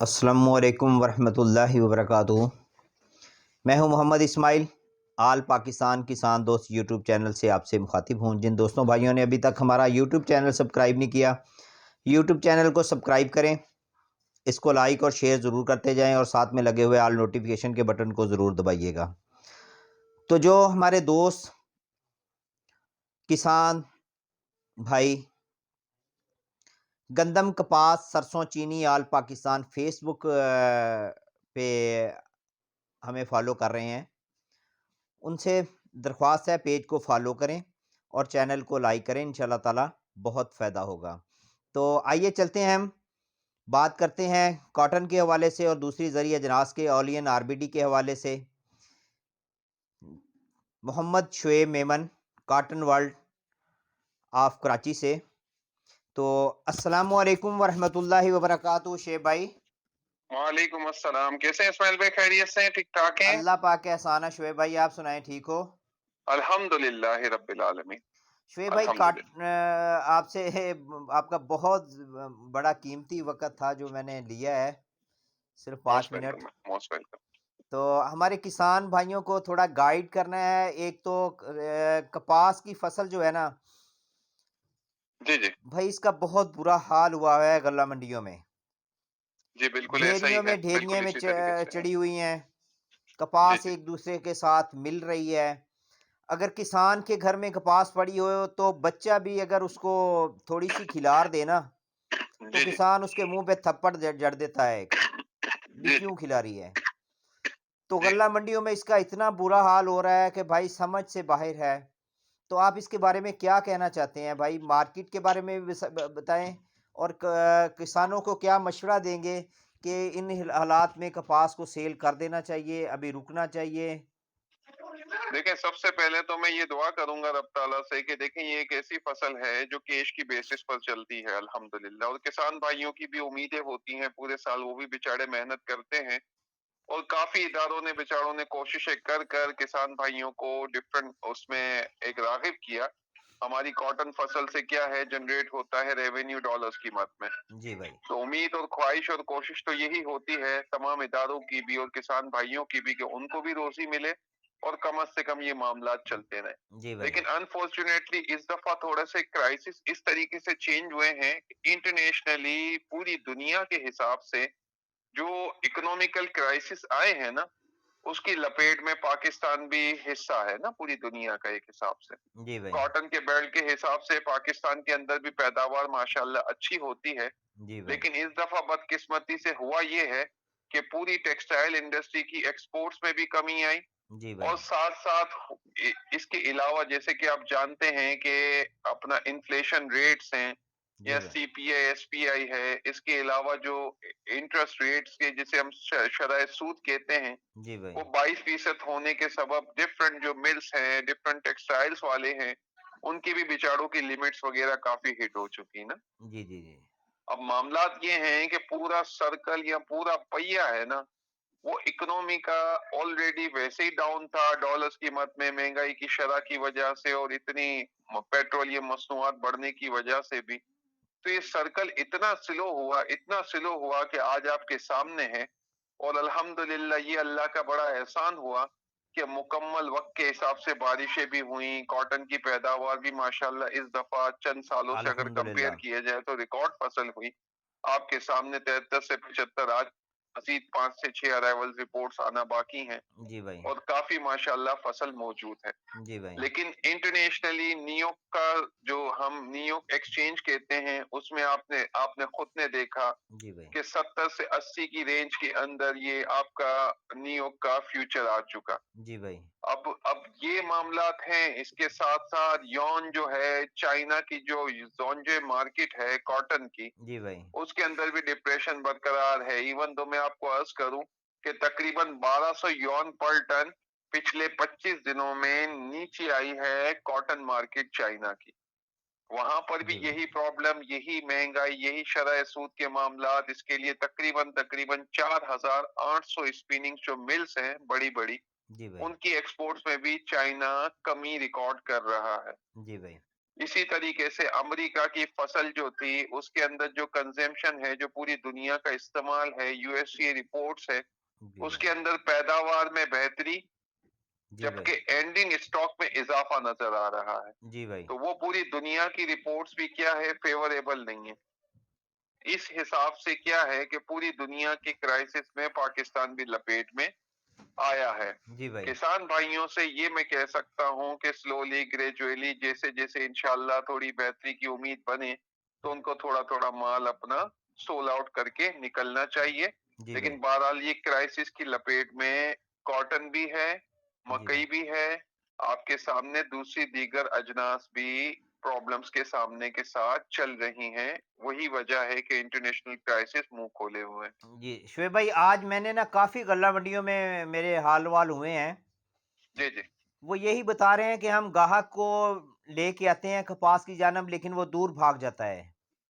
अस्सलामुअलैकुम वरहमतुल्लाहि वबरकातुहू। मैं हूं मोहम्मद इस्माइल। आल पाकिस्तान किसान दोस्त यूट्यूब चैनल से आपसे मुखातिब हूं। जिन दोस्तों भाइयों ने अभी तक हमारा यूट्यूब चैनल सब्सक्राइब नहीं किया, यूट्यूब चैनल को सब्सक्राइब करें, इसको लाइक और शेयर ज़रूर करते जाएं और साथ में लगे हुए आल नोटिफिकेशन के बटन को ज़रूर दबाइएगा। तो जो हमारे दोस्त किसान भाई गंदम, कपास, सरसों, चीनी आल पाकिस्तान फेसबुक पे हमें फॉलो कर रहे हैं, उनसे दरख्वास्त है पेज को फॉलो करें और चैनल को लाइक करें। इंशाल्लाह ताला बहुत फ़ायदा होगा। तो आइए चलते हैं, हम बात करते हैं कॉटन के हवाले से और दूसरी ज़रिए अजनास के ओलियन आरबीडी के हवाले से। Mohammad Shoaib Memon, cotton world of Karachi से। तो अस्सलामु अलैकुम वरहमतुल्लाहि वबरकातुहू शेब भाई। वालेकुम अस्सलाम। कैसे हैं इस्माइल भाई? खैरियत से हैं? ठीक ठाक हैं? अल्लाह पाक का एहसान है शुएब भाई, आप सुनाएं, ठीक हो? अल्हम्दुलिल्लाह रब्बिल आलमीन। शुएब भाई अल्हम्दुलिल्लाह। आपसे आपका बहुत बड़ा कीमती वक़्त था जो मैंने लिया है, सिर्फ़ 5 most minute. Welcome, most welcome. तो हमारे किसान भाइयों को थोड़ा गाइड करना है। एक तो कपास की फसल जो है ना, जी, जी। भाई इसका बहुत बुरा हाल हुआ है गल्ला मंडियों में। जी, बिल्कुल ऐसा ही ढेरियों है। में ढेरियों बिल्कुल में इसी तरीके से है। चढ़ी हुई हैं। जी, कपास जी। एक दूसरे के साथ मिल रही है। अगर किसान के घर में कपास पड़ी हो तो बच्चा भी अगर उसको थोड़ी सी खिलार दे ना, तो जी, जी। किसान उसके मुंह पे थप्पड़ जड़ देता है भी जी, जी। क्यों खिला रही है। तो जी। गल्ला मंडियों में इसका इतना बुरा हाल हो रहा है कि भाई समझ से बाहर है। तो आप इसके बारे में क्या कहना चाहते हैं भाई? मार्केट के बारे में भी बताएं और किसानों को क्या मशवरा देंगे कि इन हालात में कपास को सेल कर देना चाहिए, अभी रुकना चाहिए? देखिए, सबसे पहले तो मैं ये दुआ करूँगा रब ताला से कि देखें ये एक ऐसी फसल है जो कैश की बेसिस पर चलती है अल्हम्दुलिल्लाह, और किसान भाइयों की भी उम्मीदें होती हैं पूरे साल, वो भी बेचारे मेहनत करते हैं। और काफ़ी इदारों ने बेचारों ने कोशिशें कर कर किसान भाइयों को डिफरेंट उसमें एक राग़िब किया। हमारी कॉटन फसल से क्या है जनरेट होता है रेवेन्यू डॉलर्स की मद में। जी भाई। तो उम्मीद और ख्वाहिश और कोशिश तो यही होती है तमाम इदारों की भी और किसान भाइयों की भी कि उनको भी रोज़ी मिले और कम से कम ये मामलात चलते रहें। जी भाई। लेकिन अनफॉर्चुनेटली इस दफ़ा थोड़ा-से क्राइसिस इस तरीके से चेंज हुए हैं इंटरनेशनली पूरी दुनिया के हिसाब से जो इकोनॉमिकल क्राइसिस आए हैं ना, उसकी लपेट में पाकिस्तान भी हिस्सा है ना पूरी दुनिया का एक हिसाब से। जी भाई। कॉटन के बेल्ट के हिसाब से पाकिस्तान के अंदर भी पैदावार माशाल्लाह अच्छी होती है। जी भाई। लेकिन इस दफ़ा बदकिस्मती से हुआ ये है कि पूरी टेक्सटाइल इंडस्ट्री की एक्सपोर्ट्स में भी कमी आई जी और भाई। साथ-साथ इसके अलावा जैसे कि आप जानते हैं कि अपना इन्फ्लेशन रेट्स हैं जी या भाई। सीपीआई, एसपीआई है, इसके अलावा जो इंटरेस्ट रेट्स के जिसे हम शरह सूद कहते हैं, जी भाई। वो 22% होने के सबब डिफरेंट जो मिल्स हैं, डिफरेंट टेक्सटाइल्स वाले हैं, उनकी भी बेचारों की लिमिट्स वगैरह काफ़ी हिट हो चुकी ना। जी, जी, जी। अब मामलात ये हैं कि पूरा सर्कल या पूरा पहिया है ना, वो इकोनॉमी का ऑलरेडी वैसे ही डाउन था डॉलर्स की मद में, महंगाई की शरह की वजह से और इतनी पेट्रोलियम मसनूआत बढ़ने की वजह से भी। तो ये सर्कल इतना स्लो हुआ कि आज आपके सामने है। और अल्हम्दुलिल्लाह ये अल्लाह का बड़ा एहसान हुआ कि मुकम्मल वक्त के हिसाब से बारिशें भी हुई, कॉटन की पैदावार भी माशाल्लाह इस दफा चंद सालों से अगर कंपेयर अल्हम्दुलिल्लाह। किया जाए तो रिकॉर्ड फसल हुई। आपके सामने 73 से 75 आज मजीद 5 से 6 अराइवल रिपोर्ट्स आना बाकी हैं जी भाई। और काफी माशाल्लाह फसल मौजूद है। जी भाई। लेकिन इंटरनेशनली न्यूयॉर्क का जो हम न्यूयॉर्क एक्सचेंज कहते हैं उसमें आपने आपने खुद ने देखा जी भाई। कि 70 से 80 की रेंज के अंदर ये आपका न्यूयॉर्क का फ्यूचर आ चुका। जी भाई। अब ये मामलात हैं, इसके साथ-साथ यॉन जो है चाइना की जो जोंजे मार्केट है कॉटन की, जी भाई। उसके अंदर भी डिप्रेशन बरकरार है। इवन तो मैं आपको अर्ज़ करूँ कि तकरीबन 1200 यॉन पर टन पिछले 25 दिनों में नीचे आई है कॉटन मार्केट चाइना की। वहाँ पर भी जी भाई। यही प्रॉब्लम, यही महँगाई, यही शरह सूद के मामलात, इसके लिए तकरीबन 4800 स्पिनिंग जो मिल्स हैं बड़ी-बड़ी, जी भाई। उनकी एक्सपोर्ट्स में भी चाइना कमी रिकॉर्ड कर रहा है। जी भाई। इसी तरीके से अमेरिका की फसल जो थी, उसके अंदर जो कंजम्पशन है, जो पूरी दुनिया का इस्तेमाल है, यूएसडीए रिपोर्ट्स है, जी भाई। उसके अंदर पैदावार में बेहतरी, जी भाई। जबकि एंडिंग स्टॉक में इजाफा नजर आ रहा है। जी भाई। तो वो पूरी दुनिया की रिपोर्ट्स भी क्या है, फेवरेबल नहीं है। इस हिसाब से क्या है कि पूरी दुनिया की क्राइसिस में पाकिस्तान भी लपेट में आया है। जी भाई। किसान भाइयों से ये मैं कह सकता हूँ कि स्लोली ग्रेजुअली जैसे जैसे इंशाल्लाह थोड़ी बेहतरी की उम्मीद बने, तो उनको थोड़ा थोड़ा माल अपना सोल आउट करके निकलना चाहिए। जी भाई। लेकिन बहरहाल ये क्राइसिस की लपेट में कॉटन भी है, जी भाई। मकई भी है, आपके सामने दूसरी दीगर अजनास भी प्रॉब्लम्स के सामने के साथ चल रही हैं। वही वजह है कि इंटरनेशनल क्राइसिस मुंह खोले हुए है। जी, शोएब भाई, आज मैंने ना काफ़ी गल्ला मंडियों में मेरे हाल-वाल हुए हैं। जी जी। वो यही बता रहे हैं कि हम ग्राहक को लेके आते हैं कपास की जानब, लेकिन वो दूर भाग जाता है।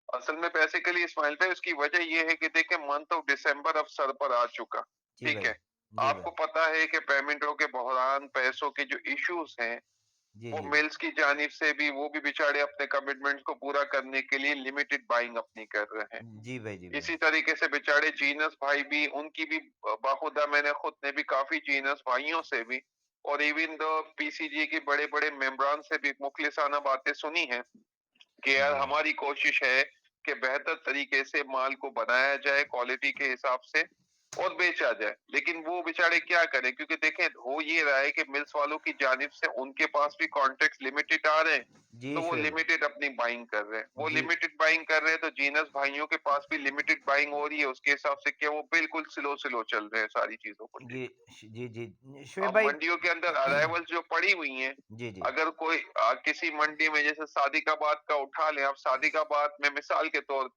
असल में बेसिकली इस्माइल भाई उसकी वजह ये है कि देखिए मंथ ऑफ दिसंबर अब सर पर आ चुका। जी ठीक भाई। है। जी भाई। आपको पता है कि पेमेंटों के बहरान, पैसों के जो इश्यूज हैं, जी, वो जी, जी। मिल्स की जानिब से भी वो भी बेचारे अपने कमिटमेंट्स को पूरा करने के लिए लिमिटेड बाइंग अपनी कर रहे हैं। जी भाई, जी भाई। इसी तरीके से बेचारे जीनस भाई भी, उनकी भी बाखुदा मैंने खुद ने भी काफी जीनस भाइयों से भी और इवन द पीसीजी के बड़े बड़े मेंबरान से भी मुखलिसाना बातें सुनी हैं कि यार जी भाई। हमारी कोशिश है कि बेहतर तरीके से माल को बनाया जाए क्वालिटी के हिसाब से और बेचा जाए। लेकिन वो बेचारे क्या करें, क्योंकि देखें हो ये रहा है कि मिल्स वालों की जानिब से उनके पास भी कॉन्ट्रैक्ट लिमिटेड आ रहे हैं, जी, तो वो शोएब भाई। लिमिटेड अपनी बाइंग कर रहे हैं। वो जी। लिमिटेड बाइंग कर रहे हैं तो जीनस भाइयों के पास भी लिमिटेड बाइंग हो रही है, उसके हिसाब से क्या वो बिल्कुल स्लो स्लो चल रहे हैं सारी चीजों को जी, लेकर। जी, जी। शोएब अब भाई। मंडियों के अंदर अराइवल्स जो पड़ी हुई हैं, जी, जी। अगर कोई किसी मंडी में जैसे सादिकाबाद का उठा लें, आप सादिकाबाद में मिसाल के तौर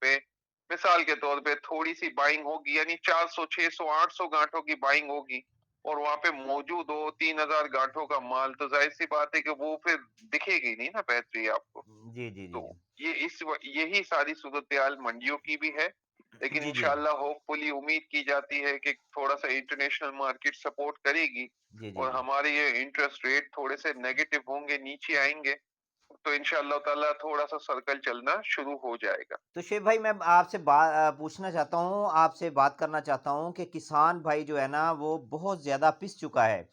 पे थोड़ी सी बाइंग होगी, यानी 400 600 800 गांठों की बाइंग होगी और वहां पे मौजूद हो 3000 गांठों का माल, तो जाहिर सी बात है कि वो फिर दिखेगी नहीं ना बेहतरी आपको। जी, जी, जी, तो जी। यही सारी सूरत-ए-हाल मंडियों की भी है। लेकिन जी, जी। इंशाअल्लाह होपफुली उम्मीद की जाती है कि थोड़ा-सा इंटरनेशनल मार्केट सपोर्ट करेगी जी, जी, और जी। हमारे ये इंटरेस्ट रेट थोड़े से नेगेटिव होंगे, नीचे आएँगे, तो इंशाअल्लाह ताला थोड़ा-सा सर्कल चलना शुरू हो जाएगा। तो शोएब भाई, मैं आपसे पूछना चाहता हूँ, आपसे बात करना चाहता हूँ कि किसान भाई जो है ना, वो बहुत ज़्यादा पिस चुका है।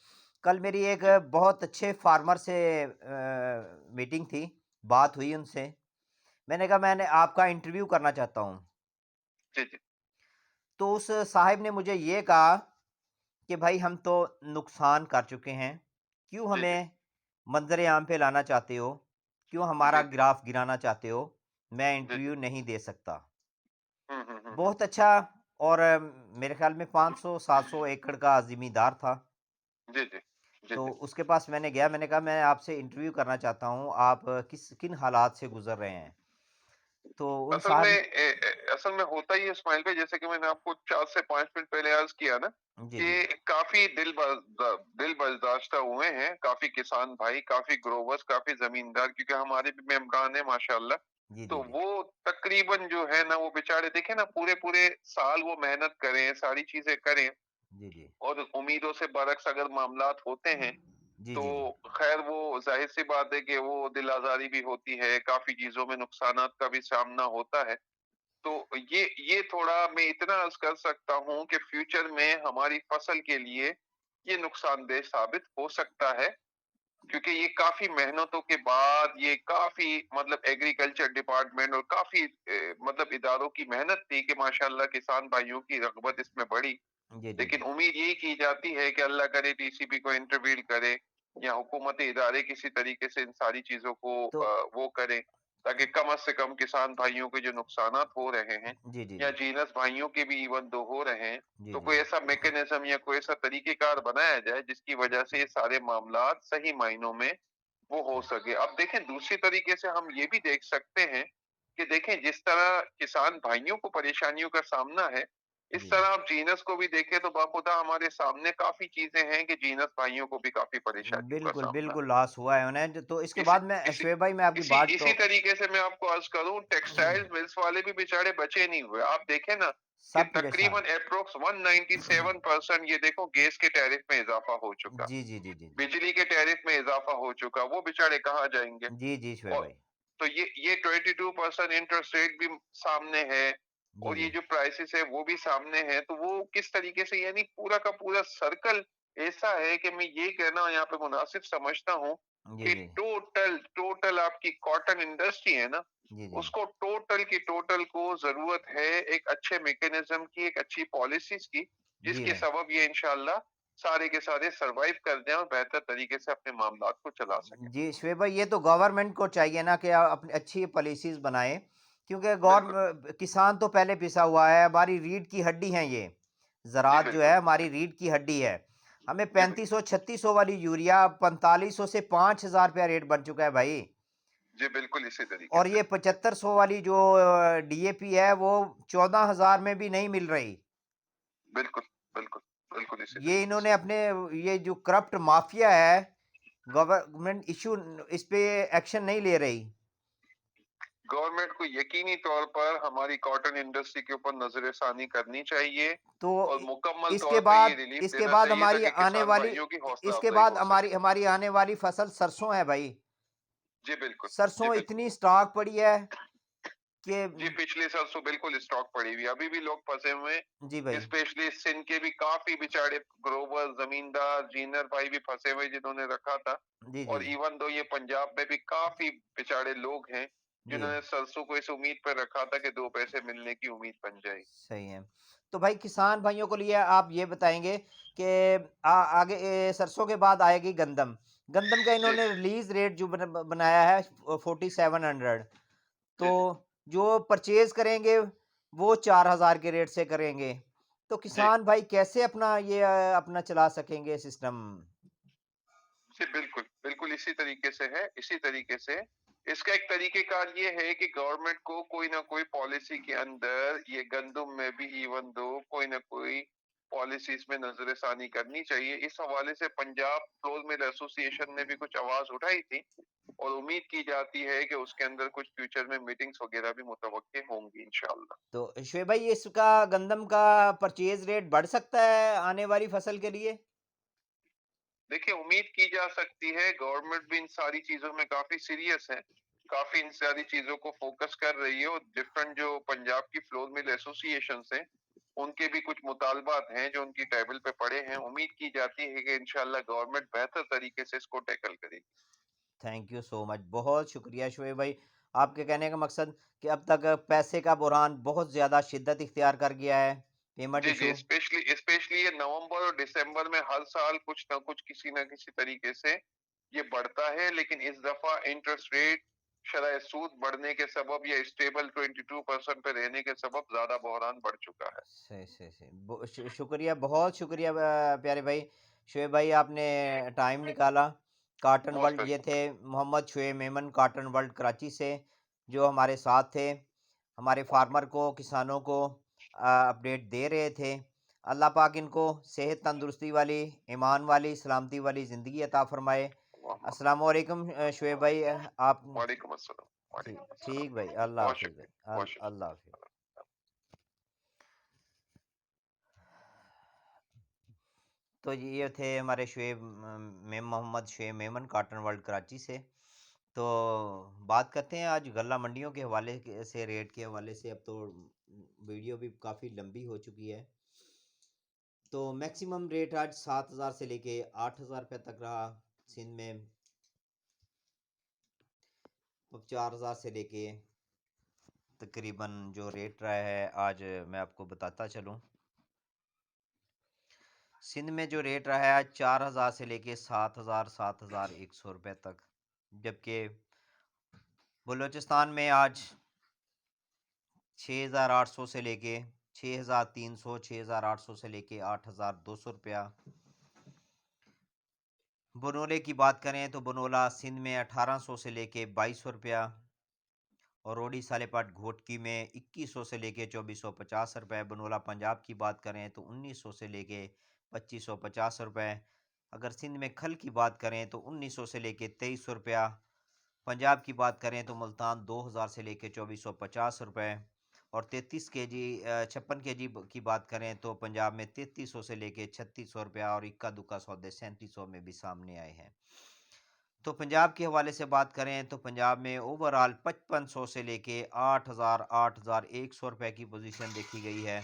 कल मेरी एक जी, बहुत अच्छे फार्मर से मीटिंग थी, बात हुई उनसे। मैंने कहा मैंने आपका इंटरव्यू करना चाहता हूँ। जी, जी, तो उस साहब ने मुझे ये कहा कि भाई हम तो नुकसान कर चुके हैं, क्यों जी, जी, हमें मंज़र आम पे लाना चाहते हो? क्यों हमारा जी, जी, ग्राफ गिराना चाहते हो? मैं जी, जी। इंटरव्यू नहीं दे सकता। हुँ, हुँ, हुँ, हुँ। बहुत अच्छा। और मेरे ख़्याल में 500-700 एकड़ का ज़मींदार था। जी, जी, जी, तो जी। उसके पास मैंने गया, मैंने कहा मैं आपसे इंटरव्यू करना चाहता हूँ, आप किन हालात से गुज़र रहे हैं? तो उन असल में साहब। असल में होता ही है इस्माइल भाई, जैसे कि मैंने आपको 4 से 5 मिनट पहले अर्ज़ किया ना जी, जी। कि काफ़ी दिल बर्दाश्ता हुए हैं, काफ़ी किसान भाई, काफ़ी ग्रोवर्स, काफ़ी ज़मींदार, क्योंकि हमारे भी मेंबरान हैं माशाअल्लाह। जी, तो जी, जी। वो तकरीबन जो है ना, वो बेचारे देखें ना पूरे-पूरे साल वो मेहनत करें, सारी चीज़ें करें जी, जी। और उम्मीदों से बरअक्स अगर मामलात होते हैं, जी, तो जी, जी। खैर वो ज़ाहिर-सी बात है कि वो दिल आज़ारी भी होती है, काफ़ी चीज़ों में नुकसानात का भी सामना होता है। तो ये थोड़ा मैं इतना अर्ज़ कर सकता हूँ कि फ्यूचर में हमारी फसल के लिए ये नुकसानदेह साबित हो सकता है, क्योंकि ये काफ़ी मेहनतों के बाद ये काफ़ी मतलब एग्रीकल्चर डिपार्टमेंट और काफ़ी मतलब इदारों की मेहनत थी कि माशाअल्लाह किसान भाइयों की रग़बत इसमें बढ़ी। जी, जी, लेकिन जी। उम्मीद यही की जाती है कि अल्लाह करे टीसीपी को इंटरवीन करे या हुकूमती इदारे किसी तरीके से इन सारी चीज़ों को तो वो करें, ताकि कम से कम किसान भाइयों के जो नुकसानात हो रहे हैं जी, जी, या जी। जीनस भाइयों के भी इवन दो हो रहे हैं, जी, तो जी, कोई जी। ऐसा मैकेनिज्म या कोई ऐसा तरीक़ेकार बनाया जाए जिसकी वजह से ये सारे मामलात सही मायनों में वो हो सके। अब देखें दूसरी तरीके से हम ये भी देख सकते हैं कि देखें जिस तरह किसान भाइयों को परेशानियों का सामना है, इस जी, तरह जी। आप जीनस को भी देखें तो बाखुदा हमारे सामने काफ़ी चीज़ें हैं कि जीनस भाइयों को भी काफ़ी परेशानियों का बिल्कुल, सामना बिल्कुल लॉस हुआ है उन्हें। तो इसके इसी बाद में इसी शोएब भाई, मैं आपकी इसी बात इसी तो तरीके से मैं आपको अर्ज़ करूँ, टेक्सटाइल मिल्स वाले भी बेचारे बचे नहीं हुए। आप देखें ना कि सब परेशान। तकरीबन एप्रॉक्स 197% ये देखो गैस के टैरिफ में इज़ाफ़ा हो चुका, जी, जी, जी, जी, जी। बिजली के टैरिफ में इज़ाफ़ा हो चुका, वो बेचारे कहाँ जाएँगे? जी, जी, शोएब और भाई। तो ये 22% इंटरेस्ट रेट भी सामने है जी और ये जी जो प्राइसेस है वो भी सामने है, तो वो किस तरीके से, यानी पूरा का पूरा सर्कल ऐसा है कि मैं ये कहना यहाँ पे मुनासिब समझता हूँ जी कि जी टोटल टोटल आपकी कॉटन इंडस्ट्री है ना, जी जी उसको टोटल की टोटल को जरूरत है एक अच्छे मैकेनिज्म की, एक अच्छी पॉलिसीज की, जी जिसके भाई सबब ये इंशाल्लाह सारे के सारे सरवाइव कर जाएं और बेहतर तरीके से अपने मामलात को चला सकें। जी शोएब भाई, ये तो गवर्नमेंट को चाहिए ना कि अपनी अच्छी पॉलिसीज बनाए, क्योंकि बिल्कुल। गवर्न किसान तो पहले पिसा हुआ है, हमारी रीढ़ की हड्डी है ये। जी ज़रात जो बिल्कुल। है हमारी रीढ़ की हड्डी है। हमें जी 3500 3600 वाली यूरिया 4500 से 5000 रुपया रेट बन चुका है भाई। जी बिल्कुल इसी तरीके और से। ये 7500 वाली जो डीएपी है वो 14,000 में भी नहीं मिल रही। बिल्कुल, बिल्कुल, बिल्कुल इसी ये तरीके इन्होंने से। अपने, ये जो करप्ट माफिया है, गवर्नमेंट इशू इस पे एक्शन नहीं ले रही। गवर्नमेंट को यकीनी तौर पर हमारी कॉटन इंडस्ट्री के ऊपर नजरसानी करनी चाहिए तो और मुकम्मल इसके तौर पे ये बाद रिलीफ इसके देना बाद चाहिए हमारी ताकि आने किसान वाली भाइयों की हौसला इसके अफजाई बाद हो हमारी सके। हमारी आने वाली फसल सरसों है भाई। जी बिल्कुल। जी सरसों बिल्कुल। इतनी स्टॉक पड़ी है कि जी पिछले साल तो बिल्कुल स्टॉक पड़ी हुई है, अभी भी लोग फंसे हुए जी हैं, भाई। स्पेशली सिंध के भी काफी बेचारे ग्रोवर जमींदार जीनर भाई भी फंसे हुए जिन्होंने रखा था। जी जी और इवन दो ये पंजाब में भी काफी बेचारे लोग हैं जी जिन्होंने सरसों को इस उम्मीद पर रखा था कि दो पैसे मिलने की उम्मीद बन जाएगी। सही है। तो भाई किसान भाइयों को लिए आप ये बताएंगे कि आगे सरसों के बाद आएगी गंदम। गंदम का जी इन्होंने रिलीज रेट जो बनाया है 4700। तो जी जी जो परचेज करेंगे वो 4000 के रेट से करेंगे। तो जी किसान भाई कैसे अपना ये अपना चला सकेंगे सिस्टम। जी बिल्कुल, बिल्कुल इसी तरीके से है, इसी तरीके से। इसका एक तरीक़ेकार ये है कि गवर्नमेंट को कोई ना कोई पॉलिसी के अंदर ये गंदम में भी इवन दो कोई ना कोई पॉलिसीज़ में नज़रसानी करनी चाहिए। इस हवाले से पंजाब फ्लोर मिल एसोसिएशन ने भी कुछ आवाज़ उठाई थी और उम्मीद की जाती है कि उसके अंदर कुछ फ्यूचर में मीटिंग्स वग़ैरह भी मुतवक्के होंगी इंशाअल्लाह। तो शोएब भाई इसका गंदम का परचेज रेट बढ़ सकता है आने वाली फसल के लिए। देखिए, उम्मीद की जा सकती है, गवर्नमेंट भी इन सारी चीज़ों में काफ़ी सीरियस है, काफ़ी इन सारी चीज़ों को फ़ोकस कर रही है और डिफरेंट जो पंजाब की फ्लोर मिल एसोसिएशंस हैं, उनके भी कुछ मुतालबात हैं जो उनकी टेबल पे पड़े हैं। उम्मीद की जाती है कि इंशाअल्लाह गवर्नमेंट बेहतर तरीके से इसको टैकल करेगी। थैंक यू सो मच, बहुत शुक्रिया शोएब भाई। आपके कहने का मकसद कि अब तक पैसे का बुरहान बहुत ज़्यादा शिद्दत इख्तियार कर गया है, पेमेंट जी, जी, इशू। स्पेशली स्पेशली ये नवंबर और दिसंबर में हर साल कुछ न किसी तरीके से ये बढ़ता है, लेकिन इस दफ़ा इंटरेस्ट रेट शरह सूद बढ़ने के सबब या स्टेबल 22% पे रहने के सबब ज़्यादा बहरान बढ़ चुका है। सही सही सही, शुक्रिया, बहुत शुक्रिया प्यारे भाई। शोएब भाई आपने टाइम निकाला। कार्टन मोस्ट वर्ल्ड ये वेलकम। थे मोहम्मद शोएब मेमन, कार्टन वर्ल्ड कराची से, जो हमारे साथ थे, हमारे ओके। फार्मर को, किसानों को अपडेट दे रहे थे। अल्लाह पाक इनको सेहत तंदुरुस्ती वाली, ईमान वाली, सलामती वाली ज़िंदगी अता फरमाए। अस्सलाम वालेकुम शोएब भाई आप। वालेकुम अस्सलाम, ठीक वालेकुम अस्सलाम। ठीक भाई, अल्लाह बहुत हाफिज़ भाई, शुक्रिया, बहुत अल्लाह हाफिज़। शुक्रिया। तो ये थे हमारे शुएब मोहम्मद शुएब मेमन, कार्टन वर्ल्ड कराची से। तो बात करते हैं आज गल्ला मंडियों के हवाले से, रेट के हवाले से। अब तो वीडियो भी काफ़ी लंबी हो चुकी है। तो मैक्सिमम रेट आज 7,000 से लेके 8,000 रुपये तक रहा सिंध में। अब 4,000 से लेके तकरीबन जो रेट रहा है आज मैं आपको बताता चलूँ। सिंध में जो रेट रहा है आज 4,000 से लेके 7,000 7,100 रुपये तक। जबकि बलूचिस्तान में आज 6,800 से लेके 6,300, 6,800 से लेके 8,200 रुपया। बनोले की बात करें तो बनोला सिंध में 1,800 से लेके 2,200 रुपया। और रोडी सालेपाट घोटकी में 2,100 से लेके 2,450 रुपये। बनोला पंजाब की बात करें तो 1,900 से लेके 2,550 रुपये। अगर सिंध में खल की बात करें तो 1,900 से लेके 2,300 रुपया। पंजाब की बात करें तो मुल्तान 2,000 से लेके 2,450 रुपये। और 33 kg 56 kg की बात करें तो पंजाब में 3,300 से लेके 3,600 रुपया। और इक्का दुक्का सौदे 3,700 में भी सामने आए हैं। तो पंजाब के हवाले से बात करें तो पंजाब में ओवरऑल 5500 से लेके 8100 रुपए की पोजीशन देखी गई है।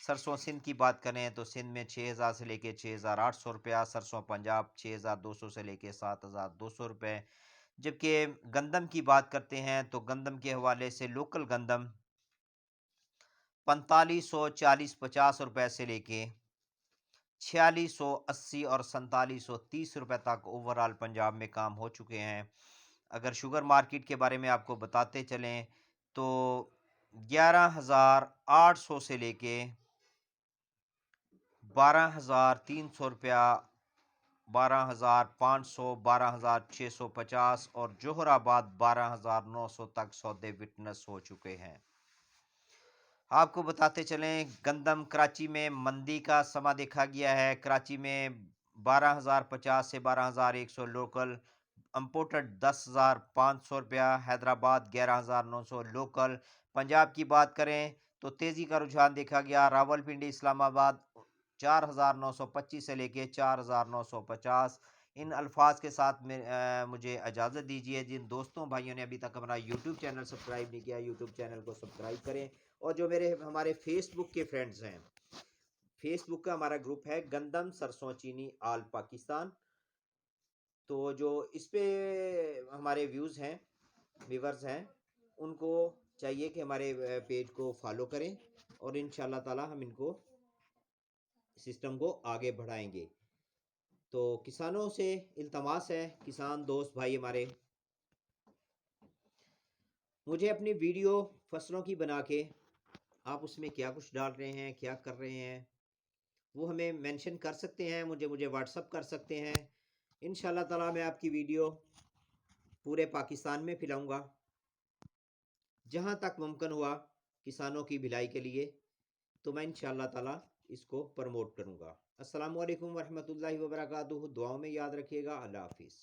सरसों सिंध की बात करें तो सिंध में 6000 से लेके 6800 रुपया, सरसों पंजाब 6200 से लेके 7200 रुपये। जबकि गंदम की बात करते हैं तो गंदम के हवाले से लोकल गंदम 4540-50 रुपए से लेके 4680 और 4730 रुपए तक ओवरऑल पंजाब में काम हो चुके हैं। अगर शुगर मार्केट के बारे में आपको बताते चलें तो 11,800 से लेके 12,300 रुपया, 12,500, 12,650 और जोहराबाद 12,900 तक सौदे विटनेस हो चुके हैं। आपको बताते चलें गंदम कराची में मंदी का समा देखा गया है। कराची में 12,050 से 12,100 लोकल, इंपोर्टेड 10,500 रुपया, हैदराबाद 11,900 लोकल। पंजाब की बात करें तो तेज़ी का रुझान देखा गया। रावलपिंडी इस्लामाबाद 4,925 से लेके 4,950। इन अल्फाज के साथ में मुझे इजाज़त दीजिए। जिन दोस्तों भाइयों ने अभी तक हमारा यूट्यूब चैनल सब्सक्राइब नहीं किया, यूट्यूब चैनल को सब्सक्राइब करें। और जो हमारे फेसबुक के फ्रेंड्स हैं, फेसबुक का हमारा ग्रुप है गंदम सरसों चीनी आल पाकिस्तान। तो जो इस पे हमारे व्यूवर्स हैं, उनको चाहिए कि हमारे पेज को फॉलो करें और इंशाल्लाह ताला हम इनको सिस्टम को आगे बढ़ाएंगे। तो किसानों से इल्तमास है, किसान दोस्त भाई हमारे, मुझे अपनी वीडियो फसलों की बना के आप उसमें क्या कुछ डाल रहे हैं, क्या कर रहे हैं, वो हमें मेंशन कर सकते हैं, मुझे व्हाट्सअप कर सकते हैं। इंशाल्लाह ताला मैं आपकी वीडियो पूरे पाकिस्तान में फैलाऊंगा जहां तक मुमकिन हुआ किसानों की भलाई के लिए। तो मैं इंशाल्लाह ताला इसको प्रमोट करूंगा। अस्सलाम वालेकुम वरहमतुल्लाहि वबरकातुहू। दुआओं में याद रखिएगा। अल्लाह हाफिज़।